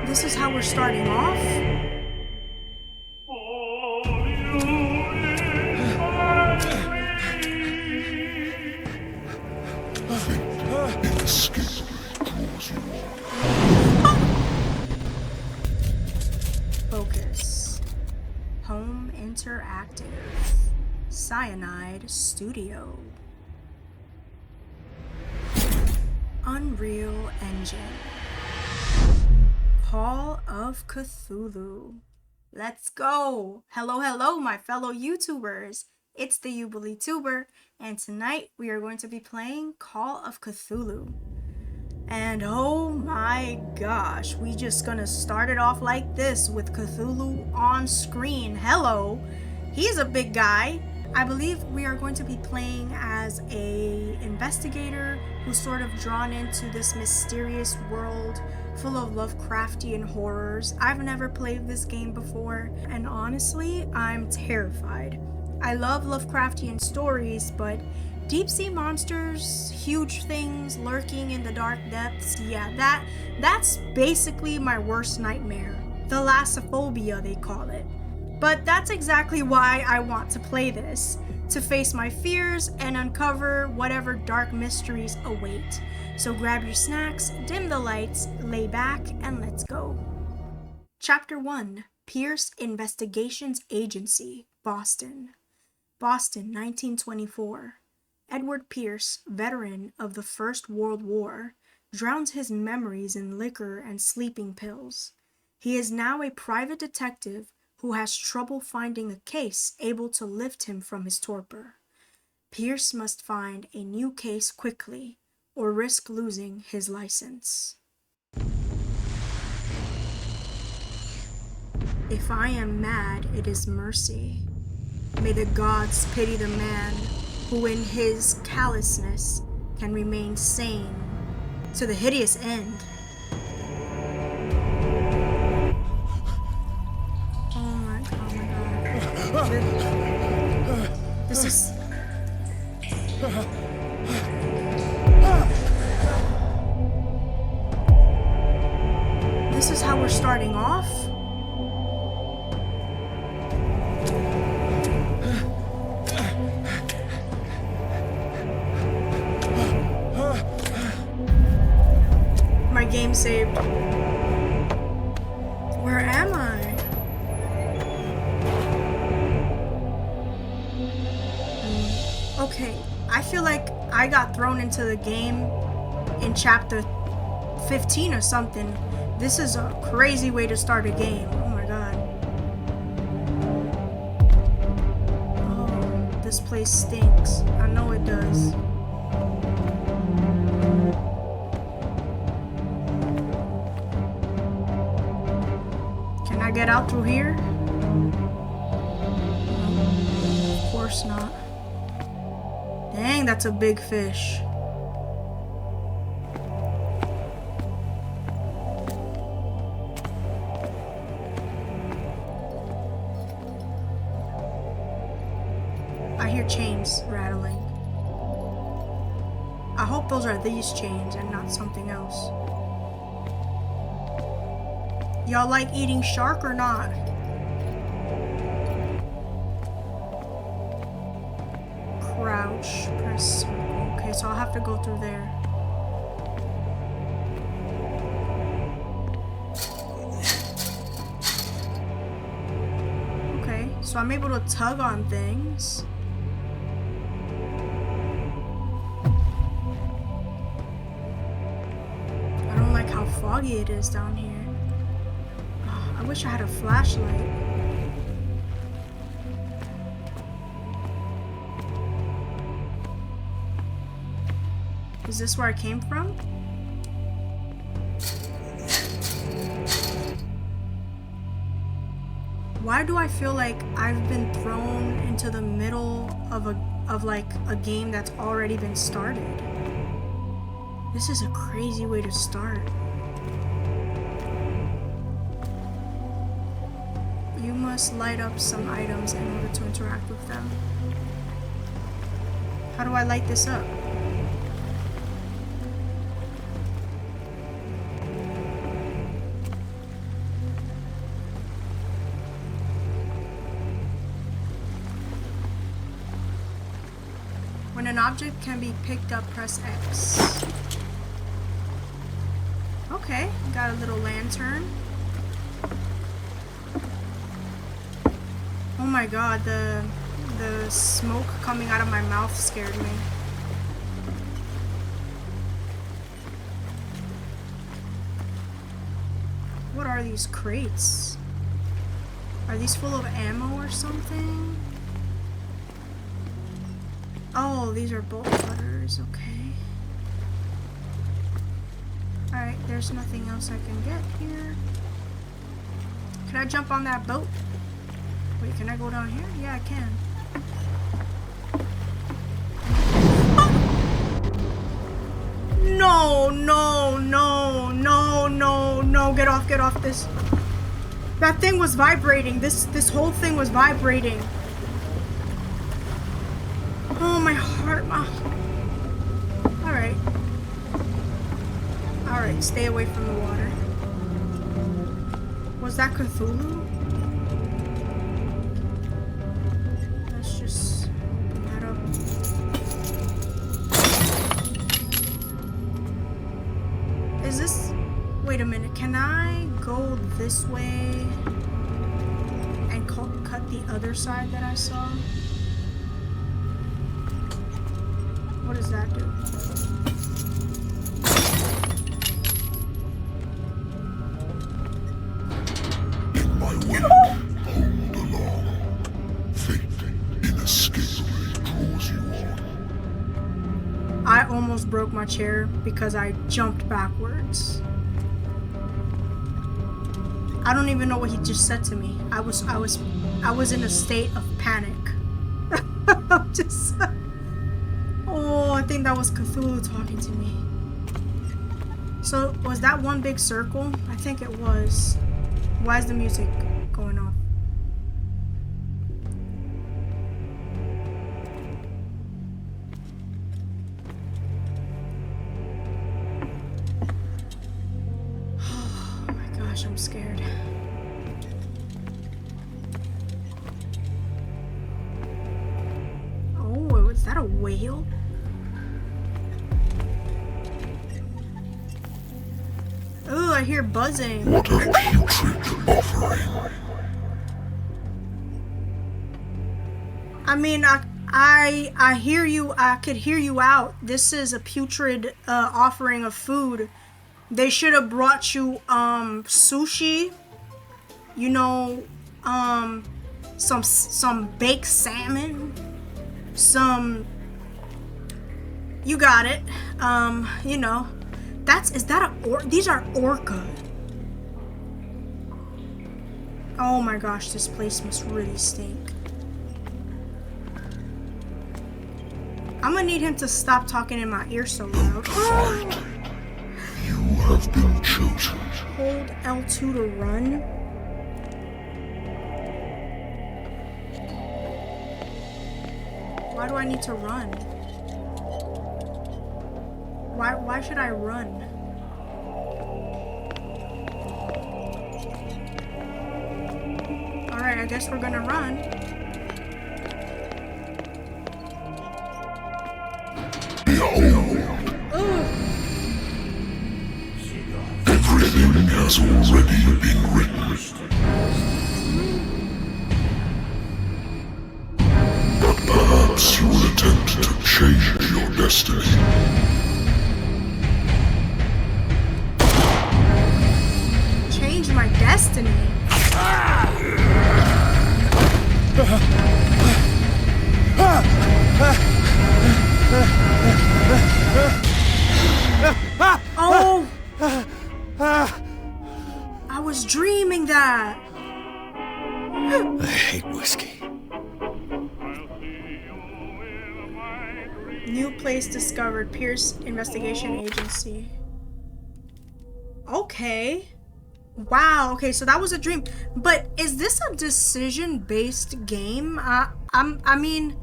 This is how we're starting off? Focus. Home Interactive. Cyanide Studio. Unreal Engine. Call of Cthulhu. Let's go! Hello, my fellow YouTubers. It's the Jubilee Tuber, and tonight we are going to be playing Call of Cthulhu. And oh my gosh, we just gonna start it off like this with Cthulhu on screen. Hello! He's a big guy. I believe we are going to be playing as a investigator who's sort of drawn into this mysterious world full of Lovecraftian horrors. I've never played this game before, and honestly, I'm terrified. I love Lovecraftian stories, but deep sea monsters, huge things lurking in the dark depths, yeah, that's basically my worst nightmare. Thalassophobia, they call it. But that's exactly why I want to play this, to face my fears and uncover whatever dark mysteries await. So grab your snacks, dim the lights, lay back, and let's go. Chapter 1, Pierce Investigations Agency, Boston. Boston, 1924. Edward Pierce, veteran of the First World War, drowns his memories in liquor and sleeping pills. He is now a private detective who has trouble finding a case able to lift him from his torpor. Pierce must find a new case quickly, or risk losing his license. If I am mad, it is mercy. May the gods pity the man who in his callousness can remain sane to the hideous end. This is... This is how we're starting off? My game saved. Where am I? Okay, I feel like I got thrown into the game in chapter 15 or something. This is a crazy way to start a game. Oh my god. Oh, this place stinks. I know it does. Can I get out through here? Of course not. Dang, that's a big fish. I hear chains rattling. I hope those are these chains and not something else. Y'all like eating shark or not? Crouch, press circle. Okay, so I'll have to go through there. Okay, so I'm able to tug on things. I don't like how foggy it is down here. Oh, I wish I had a flashlight. Is this where I came from? Why do I feel like I've been thrown into the middle of a game that's already been started? This is a crazy way to start. You must light up some items in order to interact with them. How do I light this up? an object can be picked up, press X. Okay, got a little lantern. Oh my god, the smoke coming out of my mouth scared me. What are these crates? Are these full of ammo or something? Oh, these are bolt cutters, okay. Alright, there's nothing else I can get here. Can I jump on that boat? Wait, can I go down here? Yeah, I can. No, no, no, no, no, no. Get off this. That thing was vibrating. This whole thing was vibrating. Oh, my heart. Alright. Alright, stay away from the water. Was that Cthulhu? Let's just open that up. Is this... Wait a minute, can I go this way and cut the other side that I saw? What does that do? In my way, hold along. Fate inescapably draws you on. I almost broke my chair because I jumped backwards. I don't even know what he just said to me. I was in a state of panic. Just oh, I think that was Cthulhu talking to me. So was that one big circle? I think it was. Why is the music going off? Oh my gosh, I'm scared. Oh, is that a whale? Oh, I hear buzzing. What a putrid offering. I mean, I hear you. I could hear you out. This is a putrid offering of food. They should have brought you sushi. You know, some baked salmon. Some. You got it. You know. Is that these are orca. Oh my gosh, this place must really stink. I'm gonna need him to stop talking in my ear so loud. Fight. You have been chosen. Hold L2 to run. Why do I need to run? Why should I run? Alright, I guess we're gonna run. Behold. Everything has already been written. But perhaps you will attempt to change your destiny. Change my destiny? Oh! I was dreaming that! I hate whiskey. New place discovered. Pierce Investigation Agency. Okay. Wow, okay, so that was a dream. But is this a decision-based game? I mean,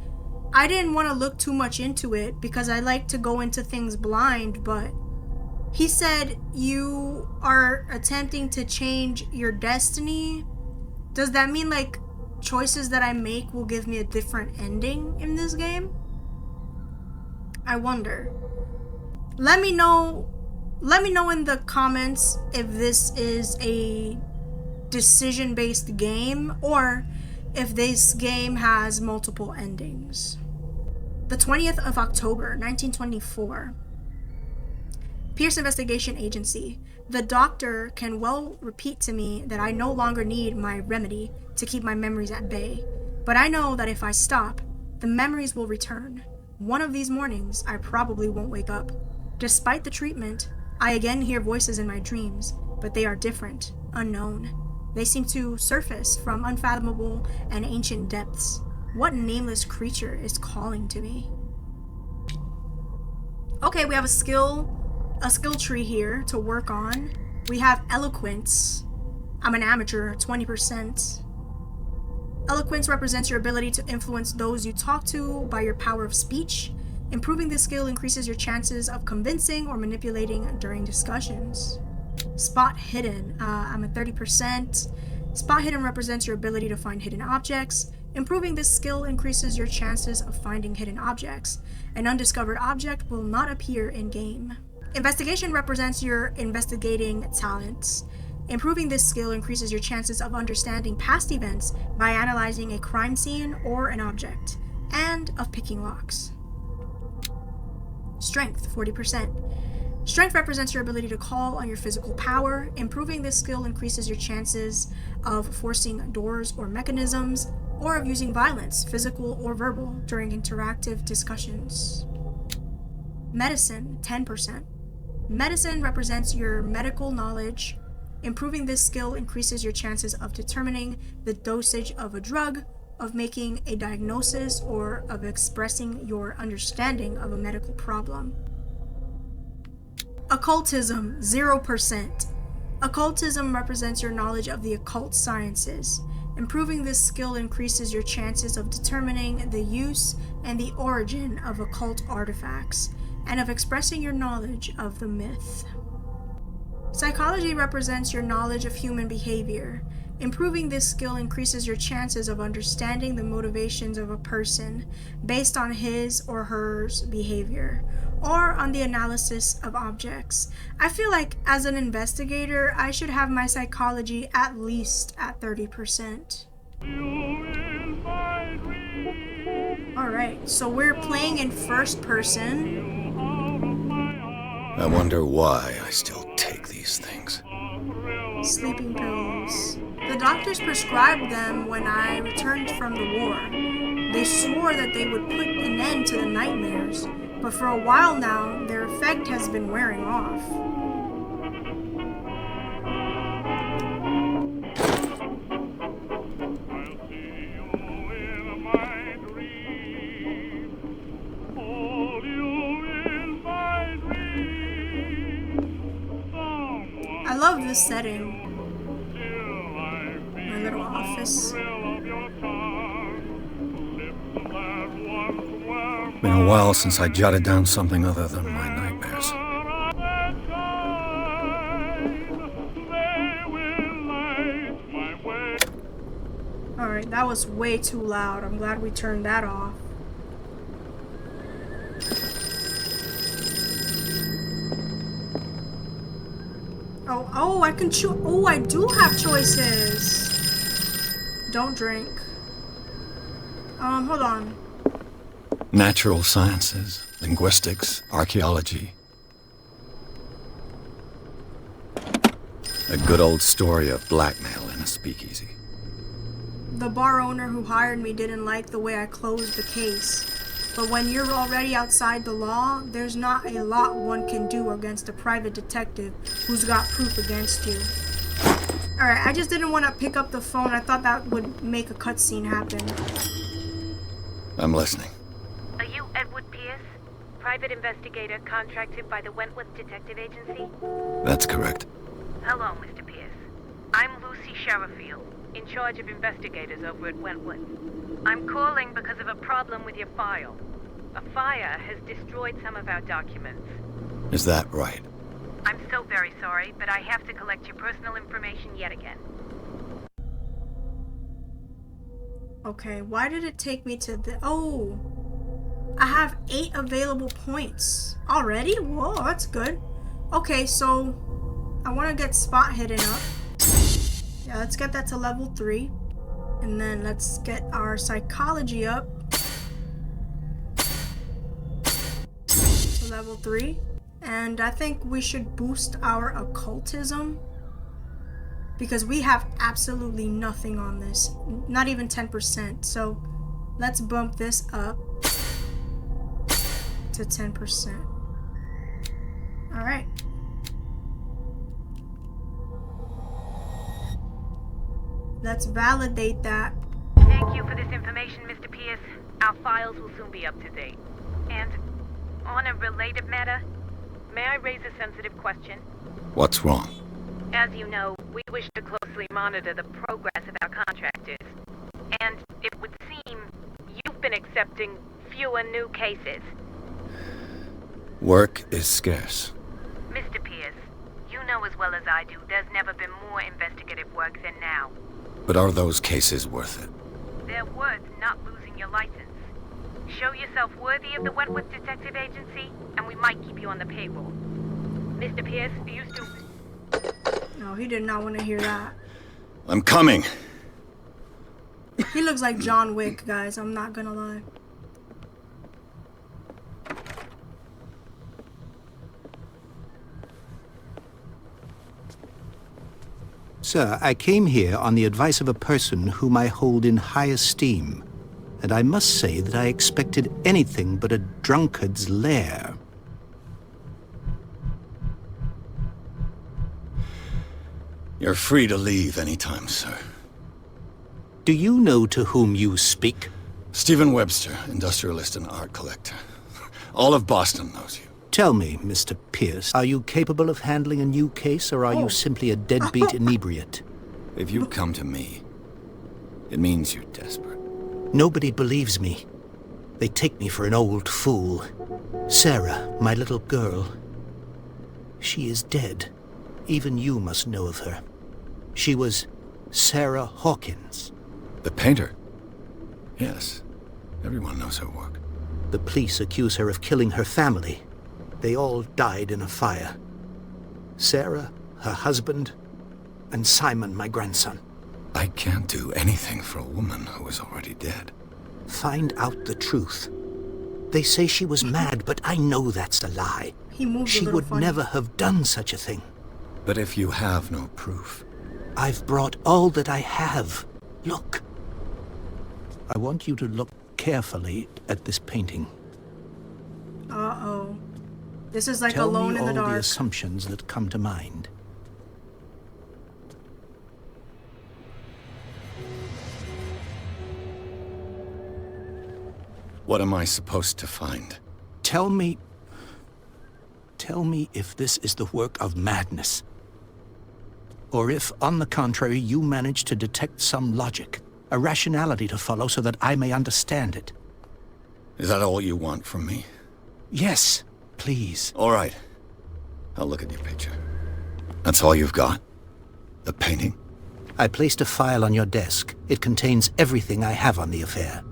I didn't want to look too much into it because I like to go into things blind, but he said you are attempting to change your destiny. Does that mean, like, choices that I make will give me a different ending in this game? I wonder. Let me know in the comments if this is a decision-based game or if this game has multiple endings. The 20th of October, 1924. Pierce Investigation Agency. The doctor can well repeat to me that I no longer need my remedy to keep my memories at bay. But I know that if I stop, the memories will return. One of these mornings, I probably won't wake up. Despite the treatment, I again hear voices in my dreams, but they are different, unknown. They seem to surface from unfathomable and ancient depths. What nameless creature is calling to me? Okay, we have a skill tree here to work on. We have eloquence. I'm an amateur, 20%. Eloquence represents your ability to influence those you talk to by your power of speech. Improving this skill increases your chances of convincing or manipulating during discussions. Spot hidden. I'm at 30%. Spot hidden represents your ability to find hidden objects. Improving this skill increases your chances of finding hidden objects. An undiscovered object will not appear in-game. Investigation represents your investigating talents. Improving this skill increases your chances of understanding past events by analyzing a crime scene or an object, and of picking locks. Strength, 40%. Strength represents your ability to call on your physical power. Improving this skill increases your chances of forcing doors or mechanisms, or of using violence, physical or verbal, during interactive discussions. Medicine, 10%. Medicine represents your medical knowledge. Improving this skill increases your chances of determining the dosage of a drug, of making a diagnosis, or of expressing your understanding of a medical problem. Occultism, 0%. Occultism represents your knowledge of the occult sciences. Improving this skill increases your chances of determining the use and the origin of occult artifacts, and of expressing your knowledge of the myth. Psychology represents your knowledge of human behavior. Improving this skill increases your chances of understanding the motivations of a person based on his or her behavior, or on the analysis of objects. I feel like as an investigator, I should have my psychology at least at 30%. Alright, so we're playing in first person. I wonder why I still take these things. Sleeping pills. The doctors prescribed them when I returned from the war. They swore that they would put an end to the nightmares, but for a while now, their effect has been wearing off. I love this setting. My little office. Been a while since I jotted down something other than my nightmares. Alright, that was way too loud. I'm glad we turned that off. Oh, I can choose. Oh, I do have choices. Don't drink. Hold on. Natural sciences, linguistics, archaeology. A good old story of blackmail in a speakeasy. The bar owner who hired me didn't like the way I closed the case. But when you're already outside the law, there's not a lot one can do against a private detective who's got proof against you. Alright, I just didn't want to pick up the phone. I thought that would make a cutscene happen. I'm listening. Are you Edward Pierce, private investigator contracted by the Wentworth Detective Agency? That's correct. Hello, Mr. Pierce. I'm Lucy Sherifield, in charge of investigators over at Wentworth. I'm calling because of a problem with your file. A fire has destroyed some of our documents. Is that right? I'm so very sorry, but I have to collect your personal information yet again. Okay, why did it take me to the... Oh! I have 8 available points already. Whoa, that's good. Okay, so I want to get spot hidden up. Yeah, let's get that to level 3. And then let's get our psychology up to level 3. And I think we should boost our occultism, because we have absolutely nothing on this. Not even 10%. So let's bump this up to 10%. Alright. Let's validate that. Thank you for this information, Mr. Pierce. Our files will soon be up to date. And on a related matter, may I raise a sensitive question? What's wrong? As you know, we wish to closely monitor the progress of our contractors. And it would seem you've been accepting fewer new cases. Work is scarce. Mr. Pierce, you know as well as I do there's never been more investigative work than now. But are those cases worth it? They're worth not losing your license. Show yourself worthy of the Wentworth Detective Agency, and we might keep you on the payroll. Mr. Pierce, you still... No, he did not want to hear that. I'm coming. He looks like John Wick, guys. I'm not gonna lie. Sir, I came here on the advice of a person whom I hold in high esteem, and I must say that I expected anything but a drunkard's lair. You're free to leave anytime, sir. Do you know to whom you speak? Stephen Webster, industrialist and art collector. All of Boston knows you. Tell me, Mr. Pierce, are you capable of handling a new case, or are you simply a deadbeat inebriate? If you come to me, it means you're desperate. Nobody believes me. They take me for an old fool. Sarah, my little girl, she is dead. Even you must know of her. She was Sarah Hawkins. The painter? Yes. Everyone knows her work. The police accuse her of killing her family. They all died in a fire. Sarah, her husband, and Simon, my grandson. I can't do anything for a woman who is already dead. Find out the truth. They say she was mad, but I know that's a lie. He moved a She little would funny. never have done such a thing. But if you have no proof... I've brought all that I have. Look. I want you to look carefully at this painting. Uh-oh. This is like Tell Alone me in the all the Dark. assumptions that come to mind. What am I supposed to find? Tell me if this is the work of madness. Or if, on the contrary, you manage to detect some logic, a rationality to follow so that I may understand it. Is that all you want from me? Yes, please. All right. I'll look at your picture. That's all you've got? The painting? I placed a file on your desk. It contains everything I have on the affair.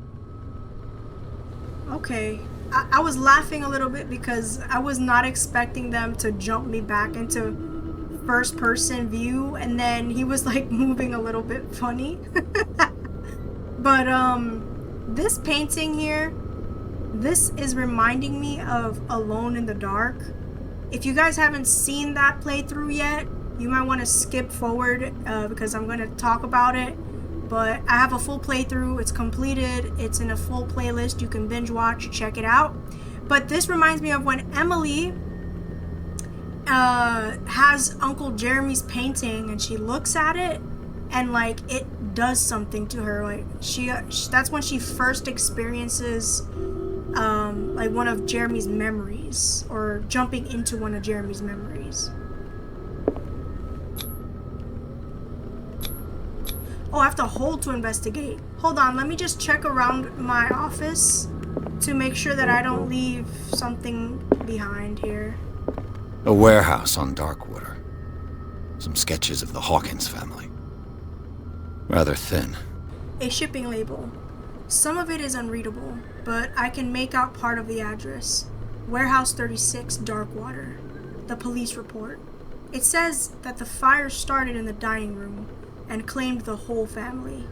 Okay. I was laughing a little bit because I was not expecting them to jump me back into first person view, and then he was like moving a little bit funny. But this painting here, this is reminding me of Alone in the Dark. If you guys haven't seen that playthrough yet, you might want to skip forward because I'm going to talk about it. But I have a full playthrough. It's completed. It's in a full playlist. You can binge watch, check it out. But this reminds me of when Emily has Uncle Jeremy's painting, and she looks at it, and like it does something to her. Like that's when she first experiences like one of Jeremy's memories, or jumping into one of Jeremy's memories. Oh, I have to hold to investigate. Hold on, let me just check around my office to make sure that I don't leave something behind here. A warehouse on Darkwater. Some sketches of the Hawkins family. Rather thin. A shipping label. Some of it is unreadable, but I can make out part of the address. Warehouse 36, Darkwater. The police report. It says that the fire started in the dining room and claimed the whole family.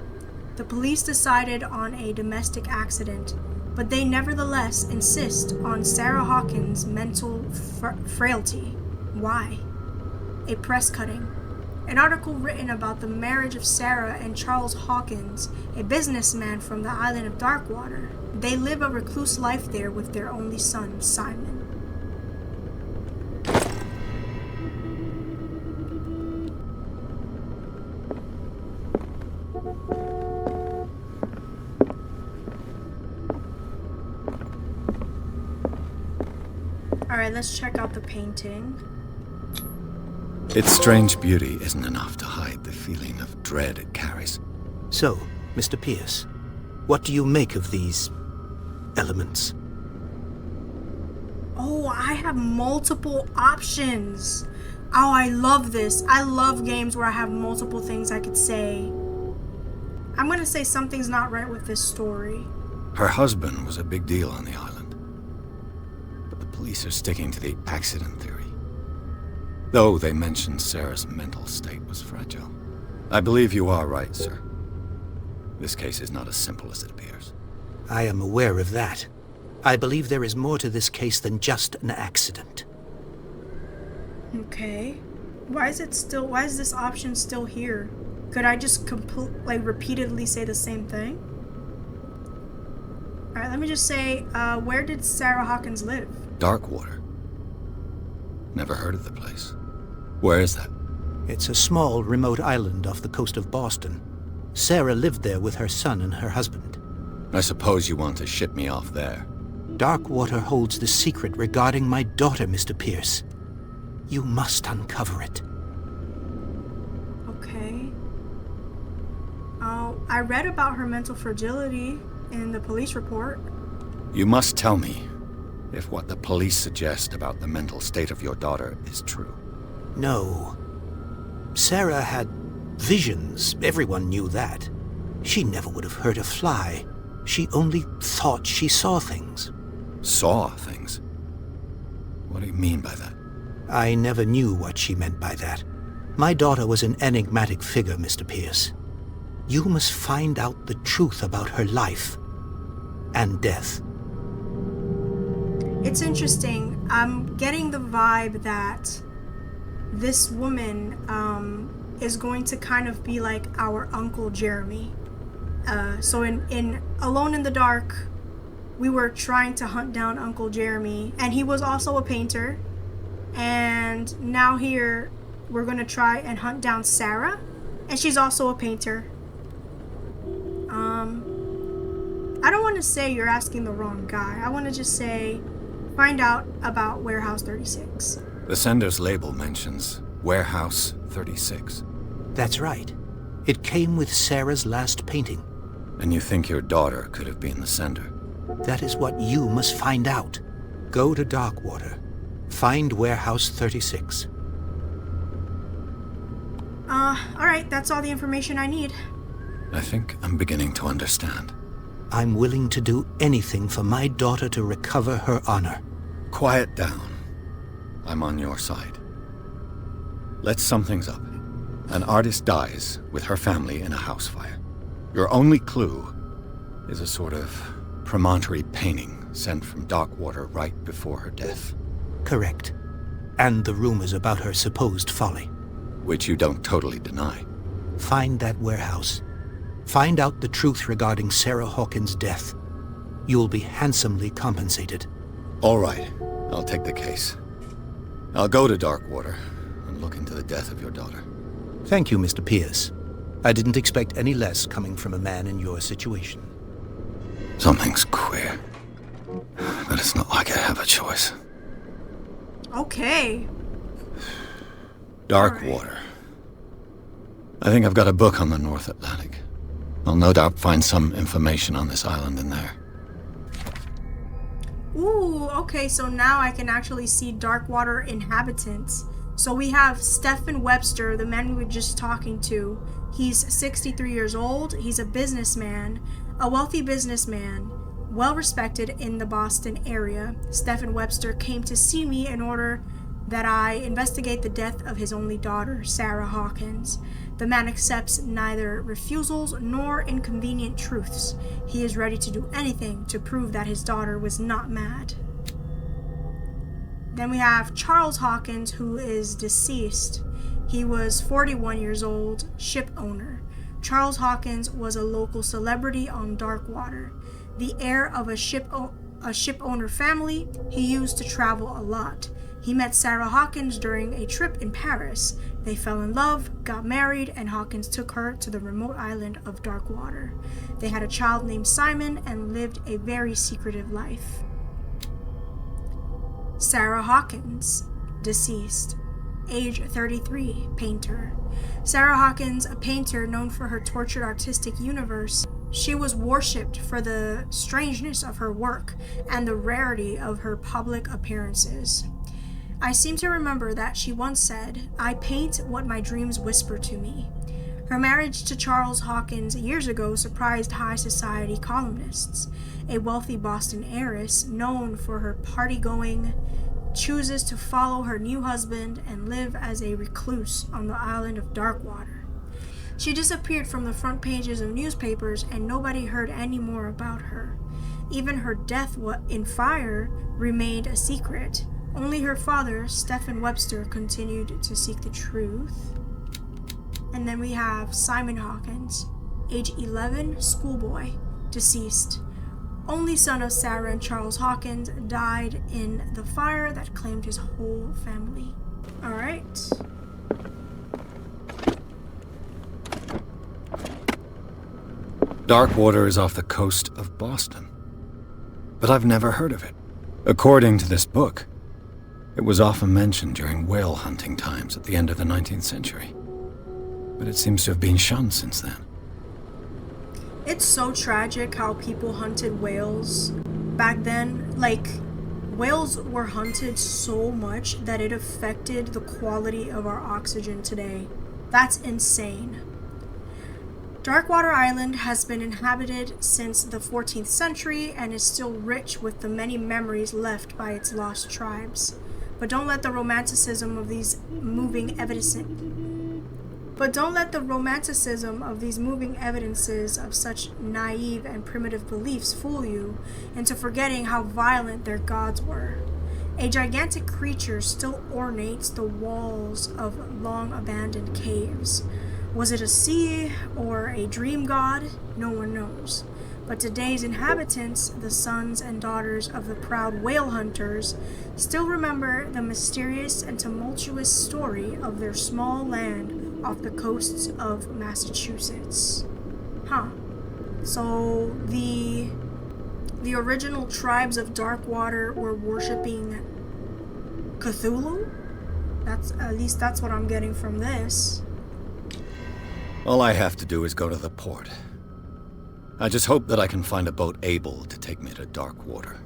The police decided on a domestic accident, but they nevertheless insist on Sarah Hawkins' mental frailty. Why? A press cutting. An article written about the marriage of Sarah and Charles Hawkins, a businessman from the island of Darkwater. They live a recluse life there with their only son, Simon. Alright, let's check out the painting. Its strange beauty isn't enough to hide the feeling of dread it carries. So, Mr. Pierce, what do you make of these elements? Oh, I have multiple options. Oh, I love this. I love games where I have multiple things I could say. I'm gonna say something's not right with this story. Her husband was a big deal on the island, but the police are sticking to the accident theory. Though they mentioned Sarah's mental state was fragile. I believe you are right, sir. This case is not as simple as it appears. I am aware of that. I believe there is more to this case than just an accident. Okay. Why is this option still here? Could I just repeatedly say the same thing? Alright, let me just say, where did Sarah Hawkins live? Darkwater. Never heard of the place. Where is that? It's a small, remote island off the coast of Boston. Sarah lived there with her son and her husband. I suppose you want to ship me off there. Darkwater holds the secret regarding my daughter, Mr. Pierce. You must uncover it. Okay. Oh, I read about her mental fragility in the police report. You must tell me if what the police suggest about the mental state of your daughter is true. No. Sarah had visions. Everyone knew that. She never would have hurt a fly. She only thought she saw things. Saw things? What do you mean by that? I never knew what she meant by that. My daughter was an enigmatic figure, Mr. Pierce. You must find out the truth about her life and death. It's interesting. I'm getting the vibe that this woman is going to kind of be like our Uncle Jeremy. So in Alone in the Dark, we were trying to hunt down Uncle Jeremy, and he was also a painter. And now here, we're going to try and hunt down Sarah, and she's also a painter. I don't want to say you're asking the wrong guy. I want to just say, find out about Warehouse 36. The sender's label mentions Warehouse 36. That's right. It came with Sarah's last painting. And you think your daughter could have been the sender? That is what you must find out. Go to Darkwater. Find Warehouse 36. Alright, that's all the information I need. I think I'm beginning to understand. I'm willing to do anything for my daughter to recover her honor. Quiet down. I'm on your side. Let's sum things up. An artist dies with her family in a house fire. Your only clue is a sort of promontory painting sent from Darkwater right before her death. Correct. And the rumors about her supposed folly. Which you don't totally deny. Find that warehouse. Find out the truth regarding Sarah Hawkins' death. You'll be handsomely compensated. All right, I'll take the case. I'll go to Darkwater and look into the death of your daughter. Thank you, Mr. Pierce. I didn't expect any less coming from a man in your situation. Something's queer. But it's not like I have a choice. Okay. Darkwater. I think I've got a book on the North Atlantic. I'll no doubt find some information on this island in there. Ooh, okay, so now I can actually see Darkwater inhabitants. So we have Stephen Webster, the man we were just talking to. He's 63 years old. He's a businessman. A wealthy businessman, well respected in the Boston area, Stephen Webster came to see me in order that I investigate the death of his only daughter, Sarah Hawkins. The man accepts neither refusals nor inconvenient truths. He is ready to do anything to prove that his daughter was not mad. Then we have Charles Hawkins, who is deceased. He was 41 years old, ship owner. Charles Hawkins was a local celebrity on Darkwater. The heir of a ship owner family, he used to travel a lot. He met Sarah Hawkins during a trip in Paris. They fell in love, got married, and Hawkins took her to the remote island of Darkwater. They had a child named Simon and lived a very secretive life. Sarah Hawkins, deceased. Age 33, painter. Sarah Hawkins, a painter known for her tortured artistic universe. She was worshipped for the strangeness of her work and the rarity of her public appearances. I seem to remember that she once said, "I paint what my dreams whisper to me." Her marriage to Charles Hawkins years ago surprised high society columnists. A wealthy Boston heiress known for her party-going chooses to follow her new husband and live as a recluse on the island of Darkwater. She disappeared from the front pages of newspapers and nobody heard any more about her. Even her death in fire remained a secret. Only her father, Stephen Webster, continued to seek the truth. And then we have Simon Hawkins, age 11, schoolboy, deceased. Only son of Sarah and Charles Hawkins, died in the fire that claimed his whole family. Alright. Darkwater is off the coast of Boston. But I've never heard of it. According to this book, it was often mentioned during whale hunting times at the end of the 19th century. But it seems to have been shunned since then. It's so tragic how people hunted whales back then. Like, whales were hunted so much that it affected the quality of our oxygen today. That's insane. Darkwater Island has been inhabited since the 14th century and is still rich with the many memories left by its lost tribes. But don't let the romanticism of these moving evidences of such naive and primitive beliefs fool you into forgetting how violent their gods were. A gigantic creature still ornates the walls of long-abandoned caves. Was it a sea or a dream god? No one knows. But today's inhabitants, the sons and daughters of the proud whale hunters, still remember the mysterious and tumultuous story of their small land off the coasts of Massachusetts. So the original tribes of Darkwater were worshipping Cthulhu? At least that's what I'm getting from this. All I have to do is go to the port. I just hope that I can find a boat able to take me to Darkwater.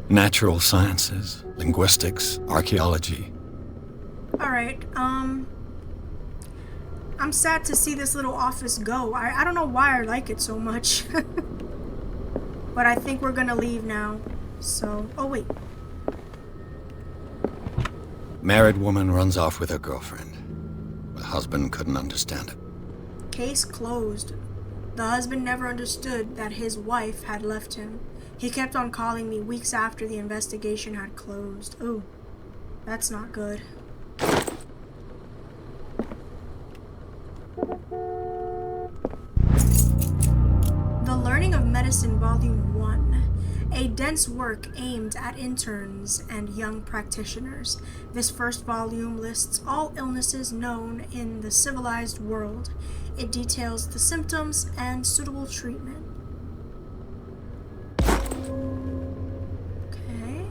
Natural sciences, linguistics, archaeology. Alright, I'm sad to see this little office go. I don't know why I like it so much. But I think we're gonna leave now. So, oh wait. Married woman runs off with her girlfriend. The husband couldn't understand it. Case closed. The husband never understood that his wife had left him. He kept on calling me weeks after the investigation had closed. Ooh, that's not good. The Learning of Medicine Volume 1. A dense work aimed at interns and young practitioners. This first volume lists all illnesses known in the civilized world. It details the symptoms and suitable treatment. Okay.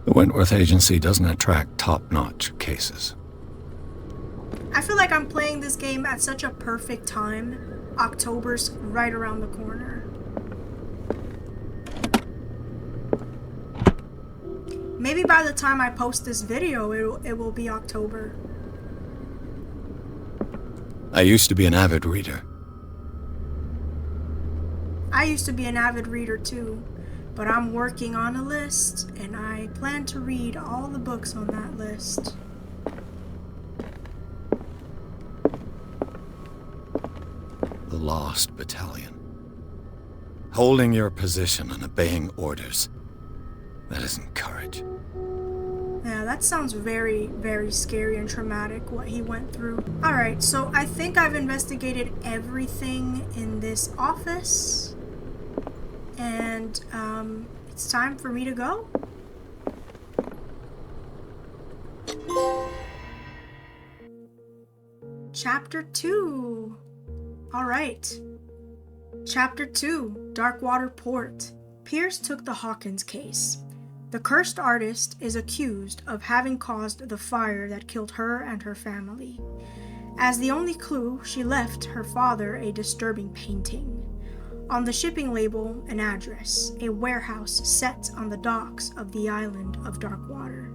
The Wentworth Agency doesn't attract top-notch cases. I feel like I'm playing this game at such a perfect time. October's right around the corner. Maybe by the time I post this video, it will be October. I used to be an avid reader. I used to be an avid reader too, but I'm working on a list, and I plan to read all the books on that list. The Lost Battalion. Holding your position and obeying orders. That isn't courage. Yeah, that sounds very, very scary and traumatic, what he went through. Alright, so I think I've investigated everything in this office. And, it's time for me to go. Chapter 2. Alright. Chapter 2, Darkwater Port. Pierce took the Hawkins case. The cursed artist is accused of having caused the fire that killed her and her family. As the only clue, she left her father a disturbing painting. On the shipping label, an address, a warehouse set on the docks of the island of Darkwater.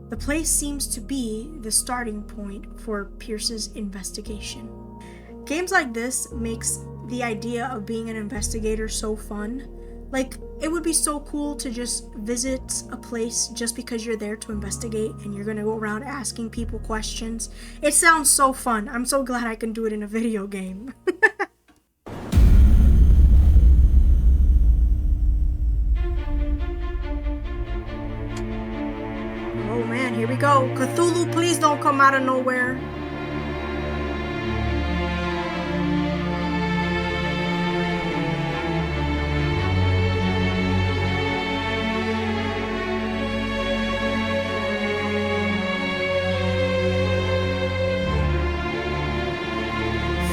The place seems to be the starting point for Pierce's investigation. Games like this makes the idea of being an investigator so fun. Like, it would be so cool to just visit a place just because you're there to investigate and you're gonna go around asking people questions. It sounds so fun. I'm so glad I can do it in a video game. Oh man, here we go. Cthulhu, please don't come out of nowhere.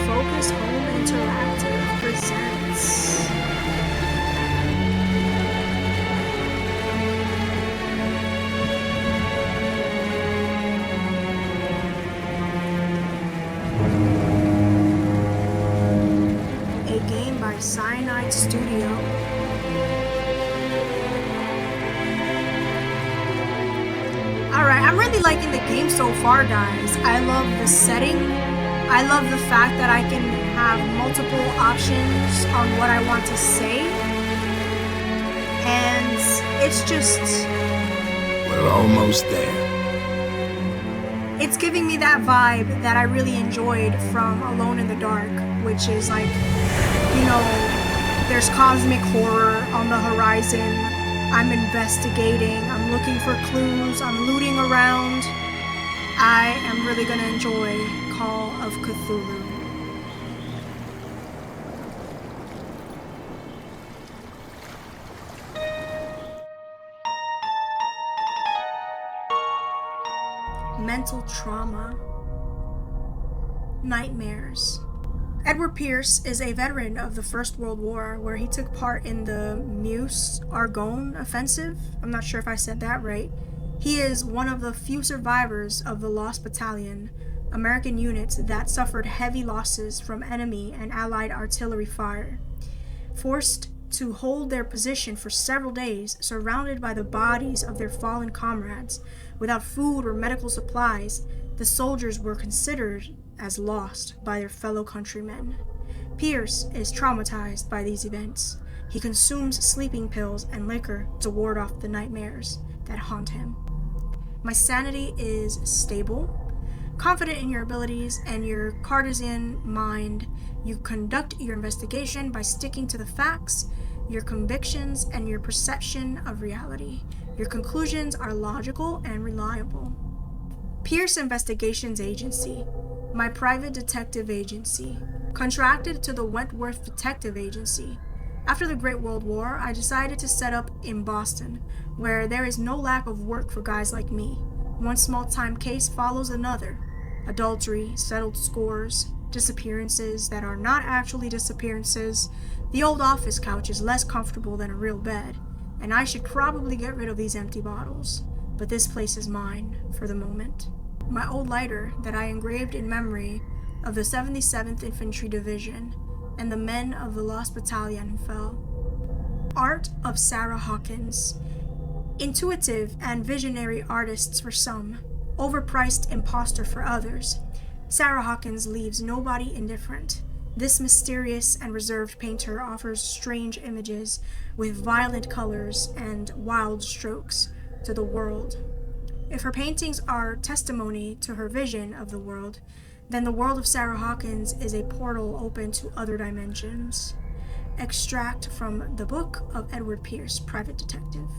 Focus Home Interactive presents a game by Cyanide Studio. Alright, I'm really liking the game so far, guys. I love the setting. I love the fact that I can have multiple options on what I want to say. And it's just... We're almost there. It's giving me that vibe that I really enjoyed from Alone in the Dark, which is like, you know, there's cosmic horror on the horizon. I'm investigating, I'm looking for clues, I'm looting around. I am really gonna enjoy Call of Cthulhu. Mental trauma. Nightmares. Edward Pierce is a veteran of the First World War, where he took part in the Meuse-Argonne offensive. I'm not sure if I said that right. He is one of the few survivors of the Lost Battalion, American units that suffered heavy losses from enemy and Allied artillery fire. Forced to hold their position for several days, surrounded by the bodies of their fallen comrades, without food or medical supplies, the soldiers were considered as lost by their fellow countrymen. Pierce is traumatized by these events. He consumes sleeping pills and liquor to ward off the nightmares that haunt him. My sanity is stable. Confident in your abilities and your Cartesian mind, you conduct your investigation by sticking to the facts, your convictions, and your perception of reality. Your conclusions are logical and reliable. Pierce Investigations Agency, my private detective agency, contracted to the Wentworth Detective Agency. After the Great World War, I decided to set up in Boston, where there is no lack of work for guys like me. One small-time case follows another. Adultery, settled scores, disappearances that are not actually disappearances. The old office couch is less comfortable than a real bed, and I should probably get rid of these empty bottles. But this place is mine, for the moment. My old lighter that I engraved in memory of the 77th Infantry Division and the men of the Lost Battalion who fell. Art of Sarah Hawkins. Intuitive and visionary artists for some, overpriced imposter for others, Sarah Hawkins leaves nobody indifferent. This mysterious and reserved painter offers strange images with violent colors and wild strokes to the world. If her paintings are testimony to her vision of the world, then the world of Sarah Hawkins is a portal open to other dimensions. Extract from the book of Edward Pierce, Private Detective.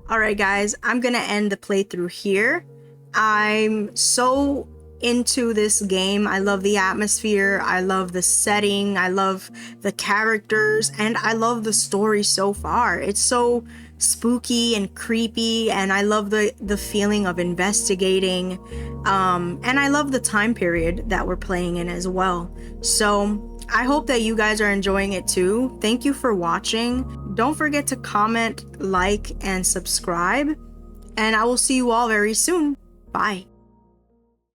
Alright guys, I'm gonna end the playthrough here. I'm so into this game. I love the atmosphere, I love the setting, I love the characters, and I love the story so far. It's so spooky and creepy, and I love the feeling of investigating, and I love the time period that we're playing in as well. So I hope that you guys are enjoying it too. Thank you for watching. Don't forget to comment, like, and subscribe, and I will see you all very soon. Bye.